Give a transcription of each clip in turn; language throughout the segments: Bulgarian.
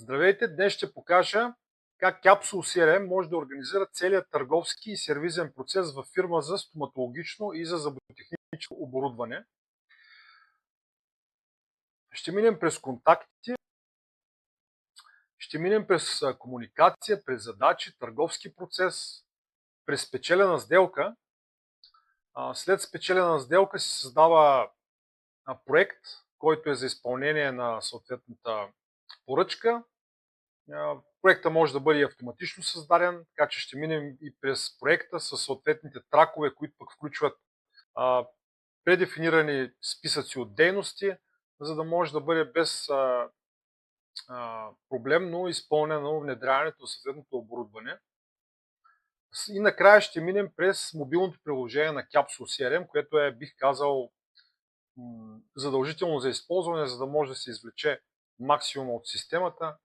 Здравейте! Днес ще покажа как Capsule CRM може да организира целият търговски и сервизен процес във фирма за стоматологично и за зъботехническо оборудване. Ще минем през контакти, ще минем през комуникация, през задачи, търговски процес, през спечелена сделка. След спечелена сделка се създава проект, който е за изпълнение на съответната поръчка. Проекта може да бъде автоматично създаден, така че ще минем и през проекта с съответните тракове, които пък включват предефинирани списъци от дейности, за да може да бъде без проблемно изпълнено внедряването на съответното оборудване. И накрая ще минем през мобилното приложение на Capsule CRM, което е, бих казал, задължително за използване, за да може да се извлече максимума от системата,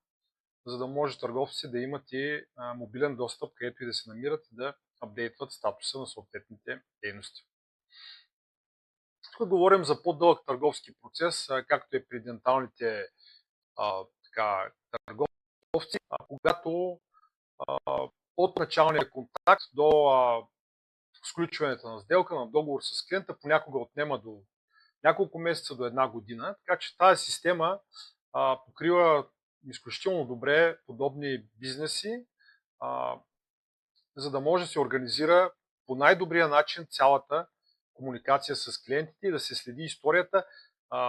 за да може търговците да имат и мобилен достъп, където и да се намират и да апдейтват статуса на съответните дейности. Тук говорим за по-дълъг търговски процес, както е при денталните търговци, когато от началния контакт до сключването на сделка, на договор с клиента, понякога отнема до няколко месеца до една година, така че тази система покрива изключително добре подобни бизнеси, за да може да се организира по най-добрия начин цялата комуникация с клиентите и да се следи историята,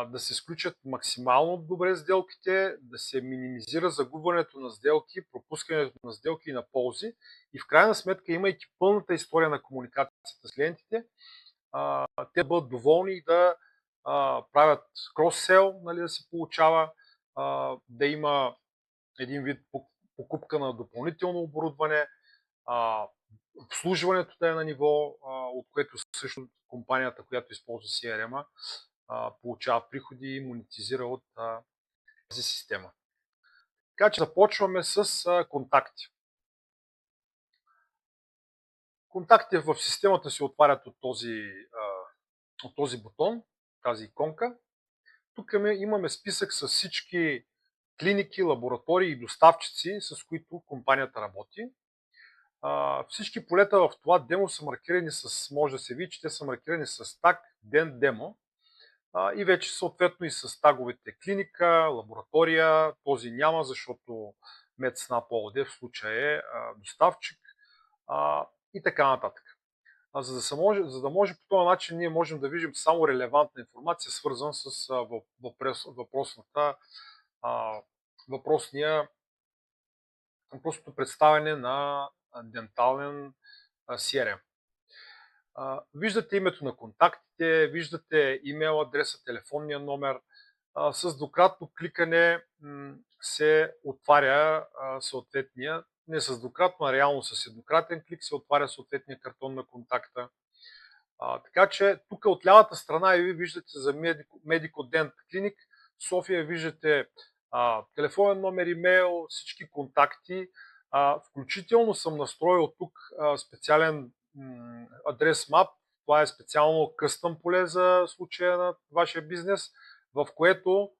да се сключат максимално добре сделките, да се минимизира загубването на сделки, пропускането на сделки и на ползи и в крайна сметка, имайки пълната история на комуникацията с клиентите, те бъдат доволни и да правят крос-сел, нали, да се получава, да има един вид покупка на допълнително оборудване, обслужването да е на ниво, от което също компанията, която използва CRM, получава приходи и монетизира от тази система. Така че започваме с контакти. Контактите в системата се отварят от този бутон, тази иконка. Тук имаме списък с всички клиники, лаборатории и доставчици, с които компанията работи. Всички полета в това демо са маркирани може да се види, че те са маркирани с таг ден демо и вече съответно и с таговете клиника, лаборатория, този няма, защото Медснап ООД в случая е доставчик и така нататък. За да може по този начин ние можем да видим само релевантна информация, свързана с въпросното представяне на дентален CRM. Виждате името на контактите, виждате имейл адреса, телефонния номер. С двукратно кликане се отваря съответния, не с двукратно, а реално с еднократен клик се отваря съответния картон на контакта. Така че тук от лявата страна и ви виждате за Medico Dent Clinic София, виждате телефонен номер, имейл, всички контакти. Включително съм настроил тук специален адрес map. Това е специално къстъм поле за случая на вашия бизнес, в което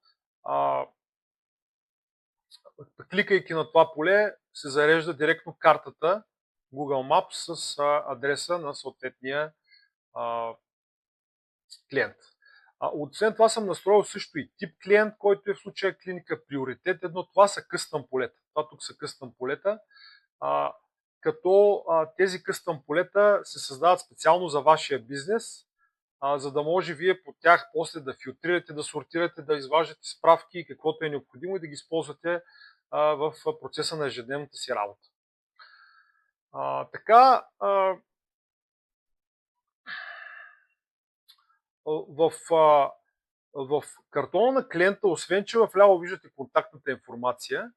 кликайки на това поле се зарежда директно картата Google Maps с адреса на съответния клиент. Освен това съм настроил също и тип клиент, който е в случая клиника, приоритет 1. Това са къстъм полета. Това тук са къстъм полета, като тези къстъм полета се създават специално за вашия бизнес, за да може вие по тях после да филтрирате, да сортирате, да изваждате справки и каквото е необходимо и да ги използвате в процеса на ежедневната си работа. Така, в картона на клиента, освен че в ляво виждате контактната информация,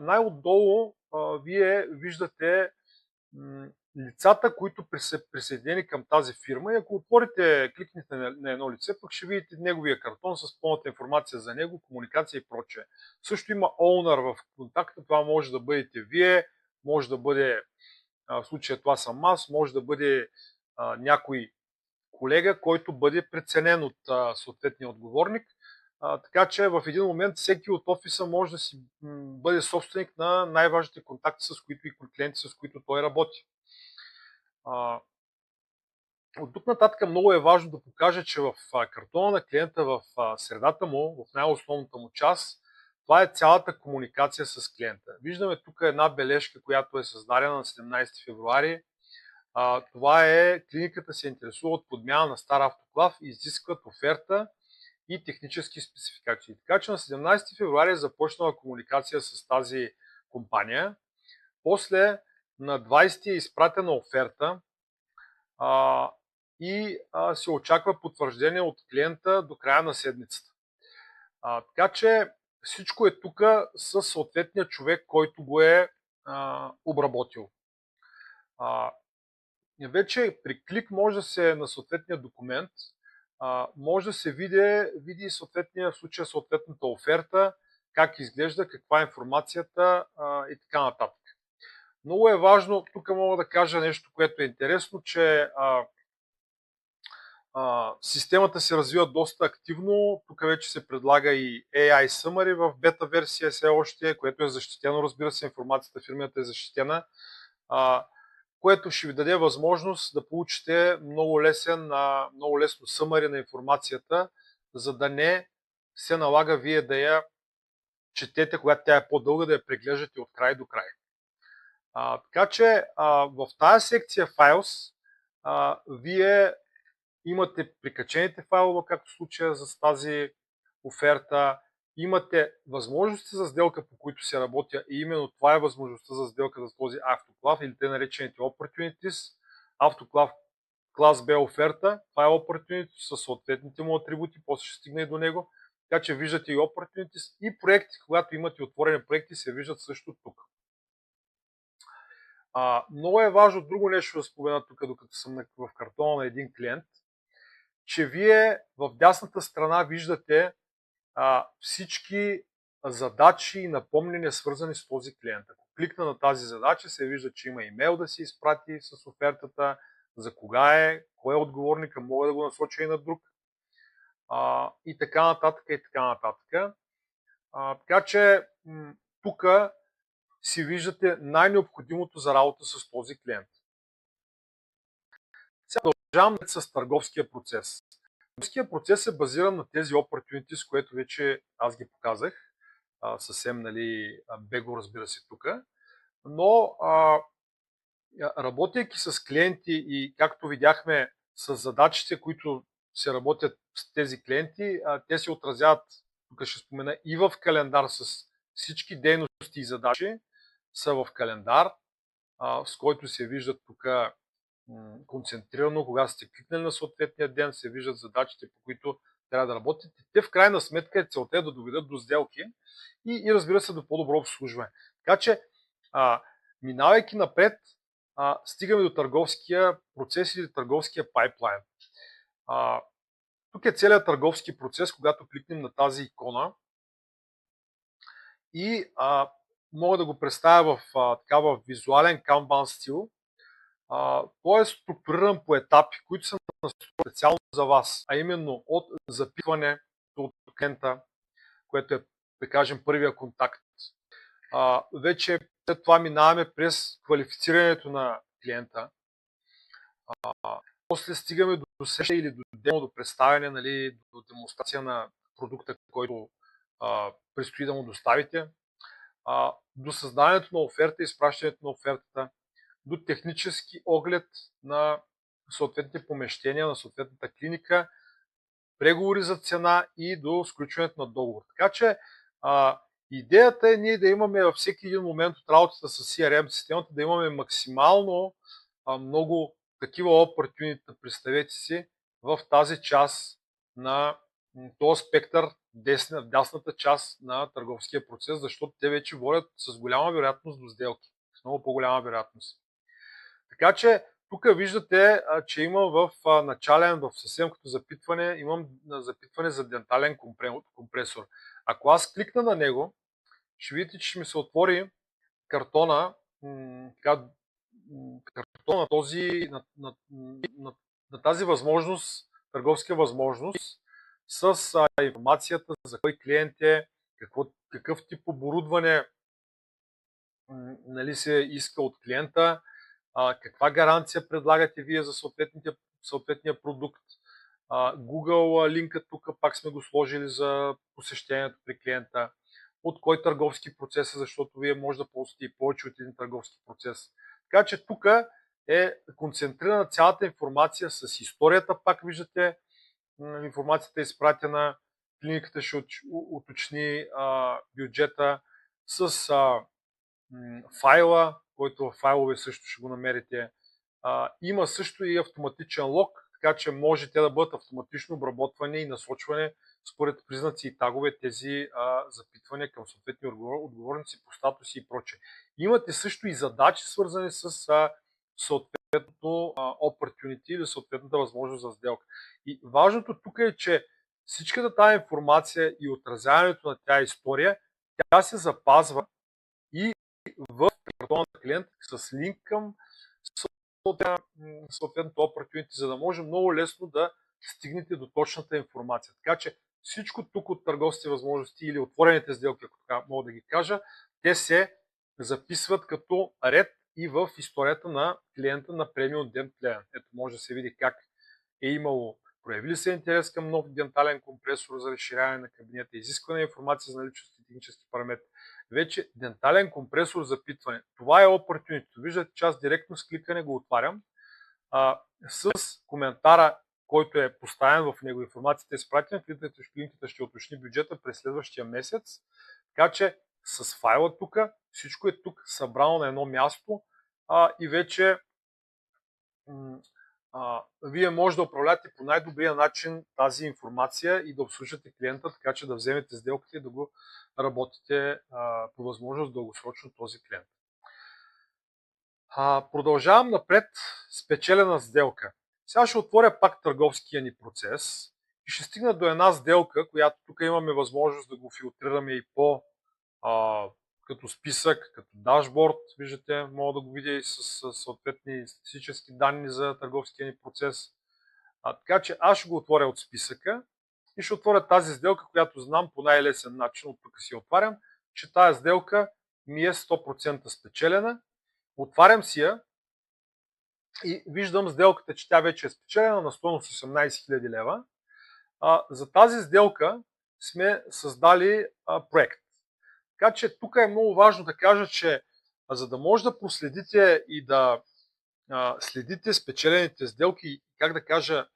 най-отдолу вие виждате лицата, които са присъединени към тази фирма и ако отворите, кликнете на едно лице, пък ще видите неговия картон с пълната информация за него, комуникация и прочее. Също има owner в контакта, това може да бъдете вие, може да бъде, в случая това съм аз, може да бъде някой колега, който бъде преценен от съответния отговорник. така че в един момент всеки от офиса може да си бъде собственик на най-важните контакти, с които и клиенти, с които той работи. От тук нататък много е важно да покажа, че в картона на клиента, в средата му, в най-основната му част, това е цялата комуникация с клиента. Виждаме тук една бележка, която е създадена на 17 февруари. Това е: клиниката се интересува от подмяна на стар автоклав и изискват оферта и технически спецификации. Така че на 17 февруари е започнала комуникация с тази компания. После на 20 е изпратена оферта и се очаква потвърждение от клиента до края на седмицата. Така че всичко е тук със съответния човек, който го е обработил. Вече при клик може да се на съответния документ, може да се види съответния случай, съответната оферта, как изглежда, каква е информацията и така нататък. Много е важно, тук мога да кажа нещо, което е интересно, че системата се развива доста активно. Тук вече се предлага и AI Summary в бета версия все още, което е защитено, разбира се, информацията в фирмата е защитена, което ще ви даде възможност да получите много лесно summary на информацията, за да не се налага вие да я четете, когато тя е по-дълга, да я преглеждате от край до край. Така че в тази секция Files вие имате прикачените файлове, както в случая за тази оферта. Имате възможности за сделка, по които се работя, и именно това е възможността за сделка за този автоклав или те наречените Opportunities. Автоклав клас Б оферта, това е Opportunities със съответните му атрибути, после ще стигне и до него. Така че виждате и Opportunities и проекти, когато имате отворени проекти, се виждат също тук. Много е важно друго нещо да спомена тук, докато съм в картона на един клиент, че вие в дясната страна виждате всички задачи и напомнения, свързани с този клиент. Ако кликна на тази задача, се вижда, че има имейл да се изпрати с офертата, за кога е, кой е отговорника, мога да го насоча и на друг, и така нататък, и така нататък. Така че тук си виждате най-необходимото за работа с този клиент. Сега продължавам с търговския процес. Търговския процес е базиран на тези opportunities, което вече аз ги показах. Съвсем бегло, разбира се, тук. Но работейки с клиенти и както видяхме с задачите, които се работят с тези клиенти, те се отразяват, тук ще спомена, и в календар с всички дейности и задачи са в календар, с който се виждат тук концентрирано, когато сте кликнали на съответния ден, се виждат задачите, по които трябва да работите. Те в крайна сметка целта е да доведат до сделки и разбира се до по-добро обслужване. Така че, минавайки напред, стигаме до търговския процес или търговския пайплайн. Тук е целият търговски процес, когато кликнем на тази икона и мога да го представя в визуален Kanban стил. Той е структуриран по етапи, които са специално за вас, а именно от запитване от клиента, което е, да кажем, първия контакт. Вече след това минаваме през квалифицирането на клиента. После стигаме до среща или до демо, до представяне, до демонстрация на продукта, който предстои да му доставите, до създаването на оферта, изпращането на офертата, до технически оглед на съответните помещения, на съответната клиника, преговори за цена и до сключването на договор. Така че идеята е ние да имаме във всеки един момент от работата с CRM системата, да имаме максимално много такива opportunity, представете си, в тази част на този спектър, дясната част на търговския процес, защото те вече водят с голяма вероятност до сделки. С много по-голяма вероятност. Така че тук виждате, че има в съвсем като запитване, имам запитване за дентален компресор. Ако аз кликна на него, ще видите, че ще ми се отвори картона, на тази възможност, търговска възможност, с информацията за кой клиент е, какъв тип оборудване нали, се иска от клиента, каква гаранция предлагате вие за съответния продукт. Google линка тук пак сме го сложили за посещението при клиента. От кой търговски процес е, защото вие може да ползвате и повече от един търговски процес. Така че тук е концентрирана цялата информация с историята, пак виждате, информацията е изпратена, клиниката ще уточни бюджета с файла, който в файлове също ще го намерите. Има също и автоматичен лог, така че може те да бъдат автоматично обработвани и насочвани според признаци и тагове тези запитвания към съответни отговорници по статуси и прочее. Имате също и задачи, свързани с съответното opportunity или съответната възможност за сделка. И важното тук е, че всичката тази информация и отразяването на тази история, тя се запазва и в картона на клиент с линк към съответното opportunity, за да може много лесно да стигнете до точната информация. Така че всичко тук от търговските възможности или отворените сделки, ако така мога да ги кажа, те се записват като ред и в историята на клиента на Premium Dent Plan. Ето може да се види как е имало, проявили се интерес към нов дентален компресор за разширяване на кабинета, изискване на информация за наличност и технически параметри. Вече дентален компресор запитване. Това е opportunity. Виждате, че аз директно с кликане го отварям с коментара, който е поставен в него, информацията е изпратена, клиниката ще уточни бюджета през следващия месец. Така че с файла тук, всичко е тук събрано на едно място и вече вие може да управляте по най-добрия начин тази информация и да обслужвате клиента, така че да вземете сделката и да го работите по възможност дългосрочно този клиент. Продължавам напред. Спечелена сделка. Сега ще отворя пак търговския ни процес и ще стигна до една сделка, която тук имаме възможност да го филтрираме и по като списък, като дашборд. Виждате, мога да го видя и с съответни статистически данни за търговския ни процес. Така че аз ще го отворя от списъка и ще отворя тази сделка, която знам по най-лесен начин, от тук си я отварям, че тази сделка ми е 100% спечелена. Отварям си я и виждам сделката, че тя вече е спечелена на стойност 18 000 лева. За тази сделка сме създали проект. Така че тук е много важно да кажа, че за да може да проследите и да следите спечелените сделки, как да кажа,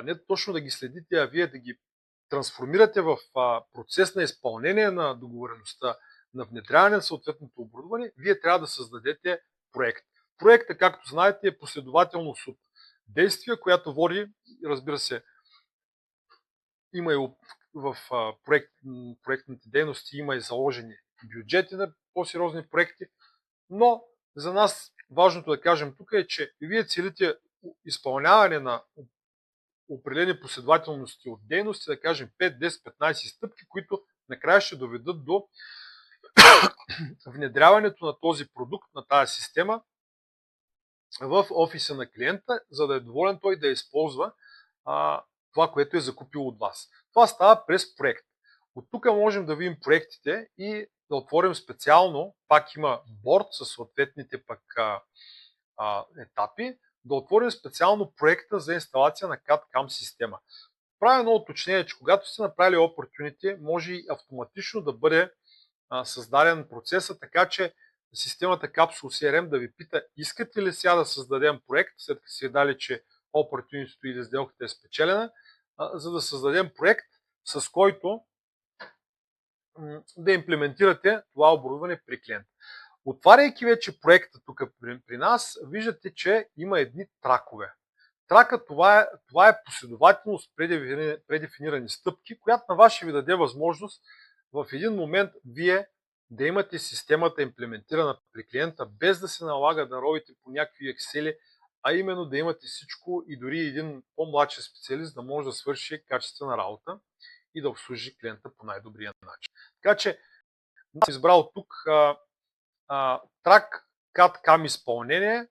не точно да ги следите, а вие да ги трансформирате в процес на изпълнение на договореността, на внедряване на съответното оборудване, вие трябва да създадете проект. Проектът, както знаете, е последователност от действия, която води, разбира се, има и в проектните дейности, има и заложени бюджети на по-сериозни проекти, но за нас важното да кажем тук е, че вие целите изпълняване на определени последователности от дейности, да кажем 5, 10, 15 стъпки, които накрая ще доведат до внедряването на този продукт, на тази система в офиса на клиента, за да е доволен той да използва това, което е закупил от вас. Това става през проект. От тук можем да видим проектите и да отворим специално, пак има борд със съответните пък етапи, да отворим специално проекта за инсталация на CAD-CAM система. Правя едно уточнение, че когато сте направили opportunity, може и автоматично да бъде създаден процеса, така че системата Capsule CRM да ви пита, искате ли сега да създадем проект, след като си дали, че opportunity или сделката е спечелена, за да създадем проект, с който да имплементирате това оборудване при клиента. Отваряйки вече проекта тук при нас, виждате, че има едни тракове. Трака това е последователност предефинирани стъпки, която на вас ще ви даде възможност в един момент вие да имате системата имплементирана при клиента, без да се налага да робите по някакви ексели, а именно да имате всичко и дори един по-младши специалист да може да свърши качествена работа и да обслужи клиента по най-добрия начин. Така че аз избрал тук трак CAD-CAM изпълнение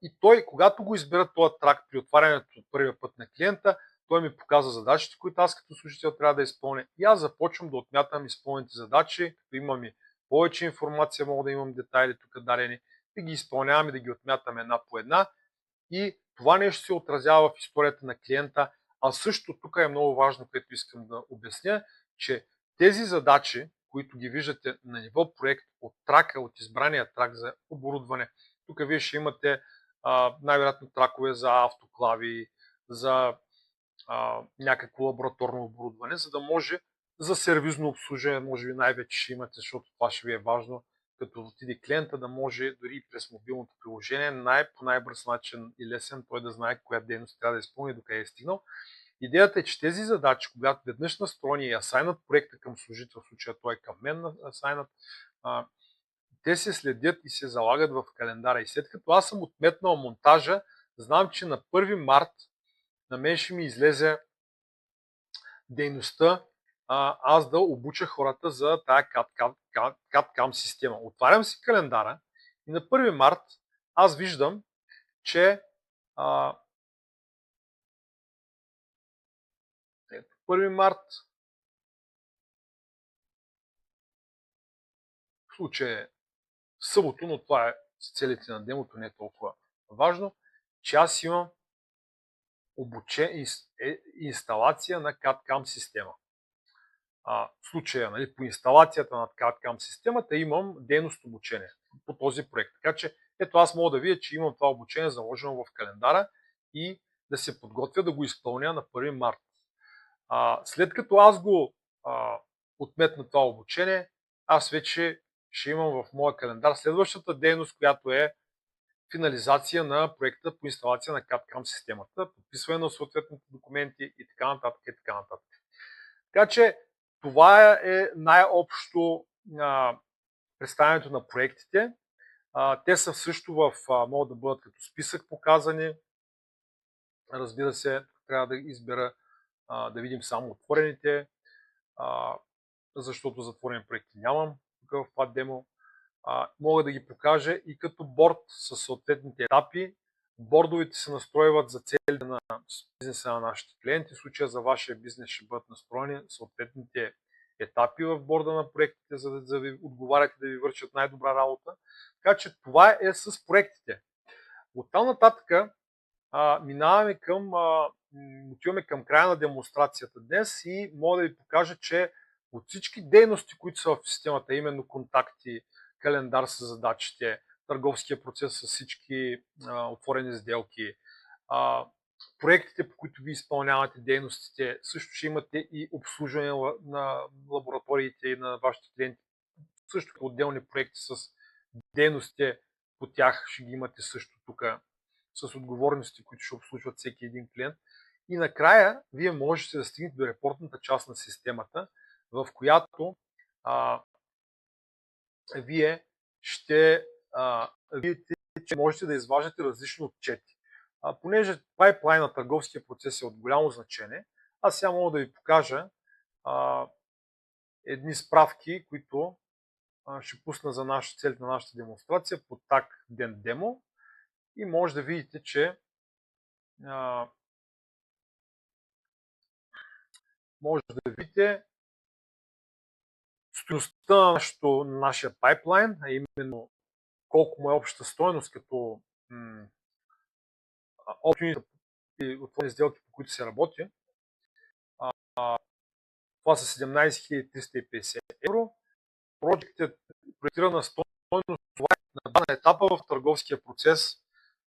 и той, когато го избира този трак при отварянето от първия път на клиента, той ми показва задачите, които аз като служител трябва да изпълня и аз започвам да отмятам изпълнените задачи, като имам и повече информация, мога да имам детайли тук дарени, да ги изпълнявам и да ги отмятам една по една и това нещо се отразява в историята на клиента. А също тук е много важно, което искам да обясня, че тези задачи, които ги виждате на ниво проект от трака, от избрания трак за оборудване, тук вие ще имате най-вероятно тракове за автоклави, за някакво лабораторно оборудване, за да може за сервизно обслужване, може би най-вече ще имате, защото това ще ви е важно, като отиде клиента да може дори и през мобилното приложение по най-бърз начин и лесен той да знае коя дейност трябва да изпълни, докъде е стигнал. Идеята е, че тези задачи, когато веднъж настроени и асайнат проекта към служител, в случая той е към мен асайнат, те се следят и се залагат в календара. И след като аз съм отметнал монтажа, знам, че на 1 март на мен ще ми излезе дейността аз да обуча хората за тая CAD-CAM система. Отварям си календара и на 1 март аз виждам, че 1 март в случай е събота, но това е с целите на демото, не е толкова важно, че аз имам инсталация на CAD-CAM система. В случая, нали, по инсталацията на CAD-CAM системата имам дейност обучение по този проект. Така че ето аз мога да видя, че имам това обучение заложено в календара и да се подготвя да го изпълня на 1 март. След като аз го отметна това обучение, аз вече ще имам в моя календар следващата дейност, която е финализация на проекта по инсталация на CAD-CAM системата, подписване на съответните документи и така нататък и така нататък. Така че това е най-общо представянето на проектите. Те са също могат да бъдат като списък показани. Разбира се, трябва да избера да видим само отворените, защото затворени проекти нямам тук в това демо. Мога да ги покажа и като борд със съответните етапи. Бордовете се настройват за целите на бизнеса на нашите клиенти. В случая за вашия бизнес ще бъдат настроени съответните етапи в борда на проектите, за да ви отговаряте да ви вършат най-добра работа. Така че това е с проектите. Оттам нататък отиваме към края на демонстрацията днес и мога да ви покажа, че от всички дейности, които са в системата, именно контакти, календар с задачите, търговския процес с всички отворени сделки, проектите, по които ви изпълнявате дейностите, също ще имате и обслужване на лабораториите и на вашите клиенти, също отделни проекти с дейностите по тях ще ги имате също тук с отговорности, които ще обслужват всеки един клиент. И накрая вие можете да стигнете до репортната част на системата, в която вие ще видите, че можете да изваждате различни отчети. Понеже пайплайн на търговския процес е от голямо значение, аз сега мога да ви покажа едни справки, които ще пусна за целите на нашата демонстрация под таг ден демо и може да видите, че стойността на нашия пайплайн, а именно колко му е общата стойност като опционите и отворени сделки, по които се работи. Това са 17 350 евро. Проектът е проектирана стойност, това е на етапа в търговския процес.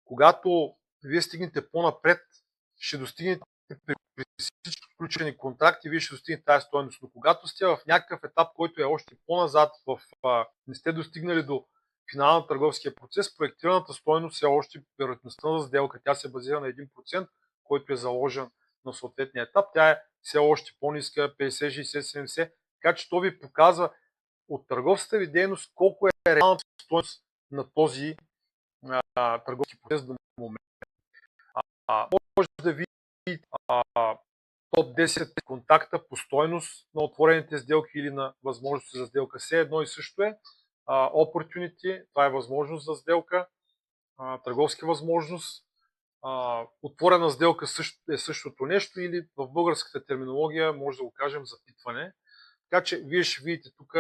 Когато вие стигнете по-напред, ще достигнете при всички включени контракти, вие ще достигнете тази стойност. Но когато сте в някакъв етап, който е още по-назад, не сте достигнали до финала на търговския процес, проектираната стойност е още вероятността на сделка. Тя се базира на 1%, който е заложен на съответния етап. Тя е все още по-ниска, 50, 60, 70. Така че то ви показва от търговската ви дейност колко е реалната стойност на този търговски процес до момента. Може да видите топ 10 контакта по стойност на отворените сделки или на възможности за сделка. Все едно и също е. Opportunity, това е възможност за сделка, търговска възможност. Отворена сделка е същото нещо или в българската терминология може да го кажем запитване. Така че вие ще видите тук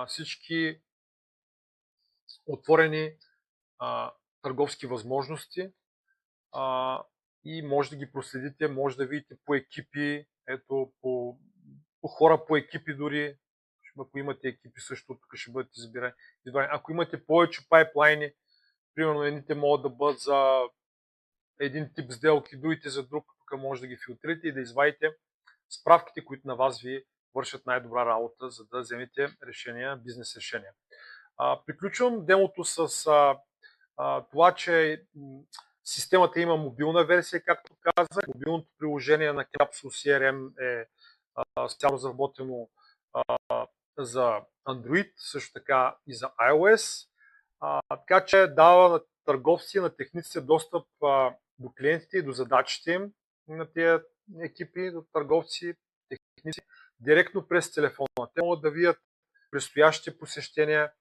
всички отворени търговски възможности и може да ги проследите, може да видите по екипи, ето по хора по екипи дори, ако имате екипи също, тук ще бъдат избирани. Ако имате повече пайплайни, примерно едните могат да бъдат за един тип сделки, другите за друг, тук може да ги филтрирате и да извадите справките, които на вас ви вършат най-добра работа, за да вземете решения, бизнес решения. Приключвам демото с това, че системата има мобилна версия, както казах. Мобилното приложение на Capsule CRM е специално разработено за Android, също така и за iOS. Така че дава на търговци, на техниците достъп до клиентите и до задачите им на тези екипи, до търговци, техници, директно през телефона. Те могат да видят предстоящите посещения,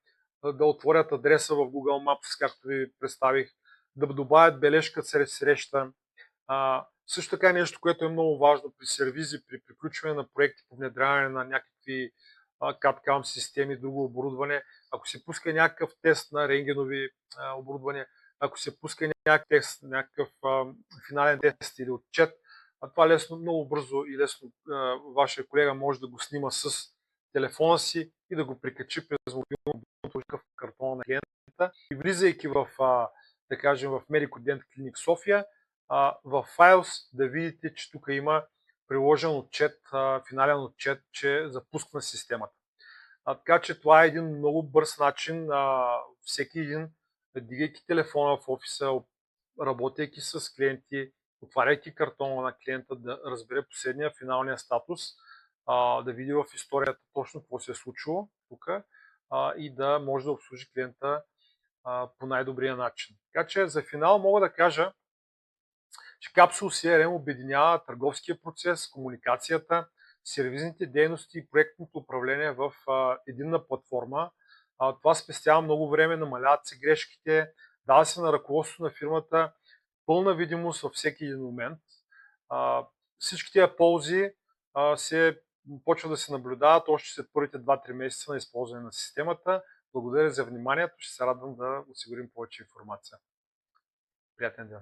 да отворят адреса в Google Maps, както ви представих, да добавят бележка сред среща. Също така нещо, което е много важно при сервизи, при приключване на проекти по внедряване на някакви CAD-CAM системи, друго оборудване. Ако се пуска някакъв тест на рентгенови оборудвания, ако се пуска някакъв финален тест или отчет, това лесно, много бързо и лесно вашия колега може да го снима с телефона си и да го прикачи през мобилното в картона на клиента. И влизайки в, да кажем, в Medico Dent Clinic София, в Files да видите, че тук има приложен отчет, финален отчет, че запускна системата. Така че това е един много бърз начин всеки един, дигайки телефона в офиса, работейки с клиенти, отваряйки картона на клиента, да разбере последния финалния статус, да види в историята точно какво се е случило тук и да може да обслужи клиента по най-добрия начин. Така че за финал мога да кажа, че Capsule CRM обединява търговския процес, комуникацията, сервизните дейности и проектното управление в единна платформа. Това спестява много време, намаляват се грешките, дава се на ръководството на фирмата пълна видимост във всеки един момент. Всички тези ползи се почва да се наблюдават още след първите 2-3 месеца на използване на системата. Благодаря за вниманието, ще се радвам да осигурим повече информация. Приятен ден!